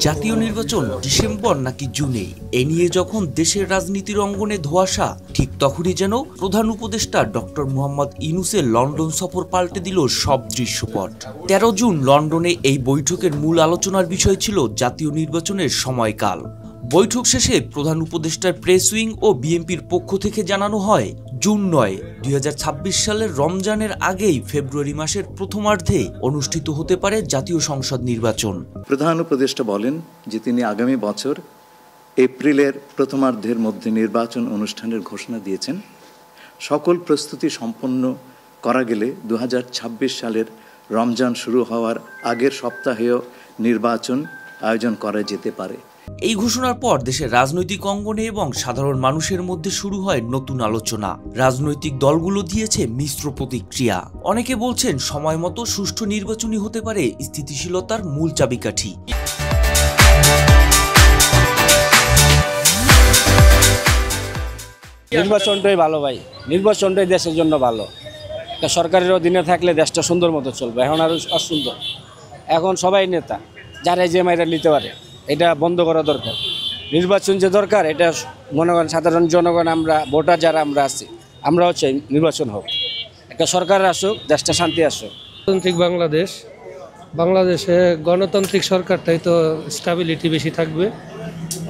জাতীয় নির্বাচন ডিসেম্বর নাকি জুনে, এ নিয়ে যখন দেশের রাজনীতির অঙ্গনে ধোঁয়াশা, ঠিক তখনই যেন প্রধান উপদেষ্টা ডক্টর মোহাম্মদ ইউনূসের লন্ডন সফর পাল্টে দিল সব দৃশ্যপট। ১৩ জুন লন্ডনে এই বৈঠকের মূল আলোচনার বিষয় ছিল জাতীয় নির্বাচনের সময়কাল। বৈঠক শেষে প্রধান উপদেষ্টার প্রেস উইং ও বিএনপির পক্ষ থেকে জানানো হয়, জুন ৯, ২০২৬ সালের রমজানের আগেই ফেব্রুয়ারি মাসের প্রথমার্ধে অনুষ্ঠিত হতে পারে জাতীয় সংসদ নির্বাচন। প্রধান উপদেষ্টা বলেন যে তিনি আগামী বছর এপ্রিলের প্রথমার্ধের মধ্যে নির্বাচন অনুষ্ঠানের ঘোষণা দিয়েছেন। সকল প্রস্তুতি সম্পন্ন করা গেলে ২০২৬ সালের রমজান শুরু হওয়ার আগের সপ্তাহেও নির্বাচন আয়োজন করা যেতে পারে। এই ঘোষণার পর দেশের রাজনৈতিক অঙ্গনে এবং সাধারণ মানুষের মধ্যে শুরু হয় নতুন আলোচনা। রাজনৈতিক দলগুলো দিয়েছে মিশ্র প্রতিক্রিয়া। অনেকে বলছেন সময় মতো সুষ্ঠু নির্বাচনই হতে পারে স্থিতিশীলতার মূল চাবিকাঠি। নির্বাচনটাই ভালো ভাই, নির্বাচনটাই দেশের জন্য ভালো। সরকারের অধীনে থাকলে দেশটা সুন্দর মতো চলবে। এখন আরো অসুন্দর, এখন সবাই নেতা, যারা যে মাইরা নিতে পারে, এটা বন্ধ করা দরকার। নির্বাচন যে দরকার, এটা মনে করেন সাধারণ জনগণ, আমরা ভোটার যারা আমরা আছি, আমরা হচ্ছে নির্বাচন হোক, একটা সরকার আসুক, দেশটা শান্তি আসুক। গণতান্ত্রিক বাংলাদেশে গণতান্ত্রিক সরকারটাই তো স্টেবিলিটি বেশি থাকবে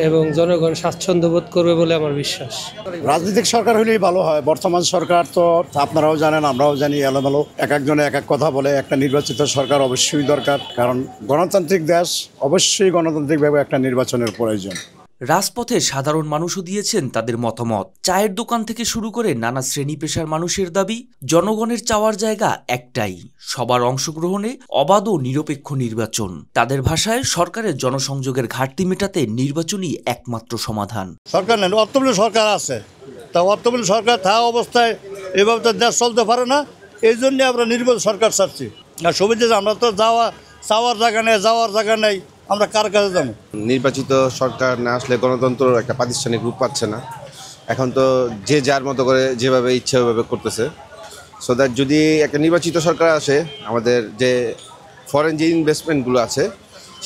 এবং জনগণ স্বাচ্ছন্দ্য বোধ করবে বলে আমার বিশ্বাস। রাজনৈতিক সরকার হলেই ভালো হয়। বর্তমান সরকার তো আপনারাও জানেন, আমরাও জানি, এলোমেলো, এক একজনে এক এক কথা বলে। একটা নির্বাচিত সরকার অবশ্যই দরকার, কারণ গণতান্ত্রিক দেশ, অবশ্যই গণতান্ত্রিকভাবে একটা নির্বাচনের প্রয়োজন। রাজপথে সাধারণ মানুষও দিয়েছেন তাদের মতামত। চায়ের দোকান থেকে শুরু করে নানা শ্রেণী পেশার মানুষের দাবি, জনগণের চাওয়ার জায়গা একটাই, সবার অংশগ্রহণে অবাধ ও নিরপেক্ষ নির্বাচন। তাদের ভাষায় সরকারের জনসংযোগের ঘাটতি মেটাতে নির্বাচনই একমাত্র সমাধান। সরকার নেন, অর্থবল সরকার আছে, তা অর্থবল সরকার থাকা অবস্থায় এভাবে তো দেশ চলতে পারে না। এই জন্যে আমরা নির্বাচন সরকার চাচ্ছি। আর সুবিধা, আমরা তো যাওয়ার জায়গা নেই, আমরা কার কাছে যাবো? নির্বাচিত সরকার না আসলে গণতন্ত্র একটা প্রাতিষ্ঠানিক রূপ পাচ্ছে না। এখন তো যে যার মতো করে যেভাবে ইচ্ছে ওইভাবে করতেছে। সো দ্যাট যদি একটা নির্বাচিত সরকার আসে, আমাদের যে ফরেন যে ইনভেস্টমেন্টগুলো আছে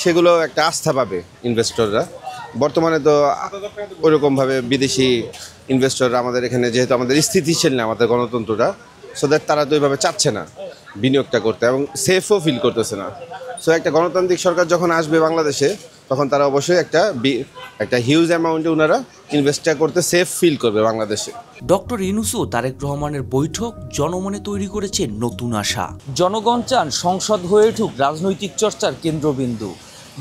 সেগুলো একটা আস্থা পাবে ইনভেস্টররা। বর্তমানে তো ওইরকমভাবে বিদেশি ইনভেস্টররা আমাদের এখানে, যেহেতু আমাদের স্থিতিশীল না আমাদের গণতন্ত্রটা, সো দ্যাট তারা তো ওইভাবে চাচ্ছে না বিনিয়োগটা করতে এবং সেফও ফিল করতেছে না। সো একটা গণতান্ত্রিক সরকার যখন আসবে বাংলাদেশে, তখন তারা অবশ্যই একটা হিউজ অ্যামাউন্টে ওনারা ইনভেস্টটা করতে সেফ ফিল করবে বাংলাদেশে। ডক্টর ইউনূস ও তারেক রহমানের বৈঠক জনমনে তৈরি করেছে নতুন আশা। জনগণ চান সংসদ হয়ে উঠুক রাজনৈতিক চর্চার কেন্দ্রবিন্দু,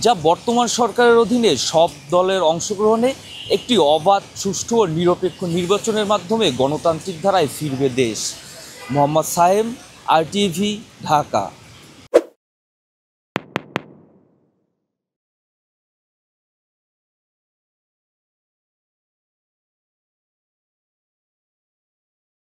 যা বর্তমান সরকারের অধীনে সব দলের অংশগ্রহণে একটি অবাধ, সুষ্ঠু ও নিরপেক্ষ নির্বাচনের মাধ্যমে গণতান্ত্রিক ধারায় ফিরবে দেশ। মোহাম্মদ সায়েম, RTV, ঢাকা।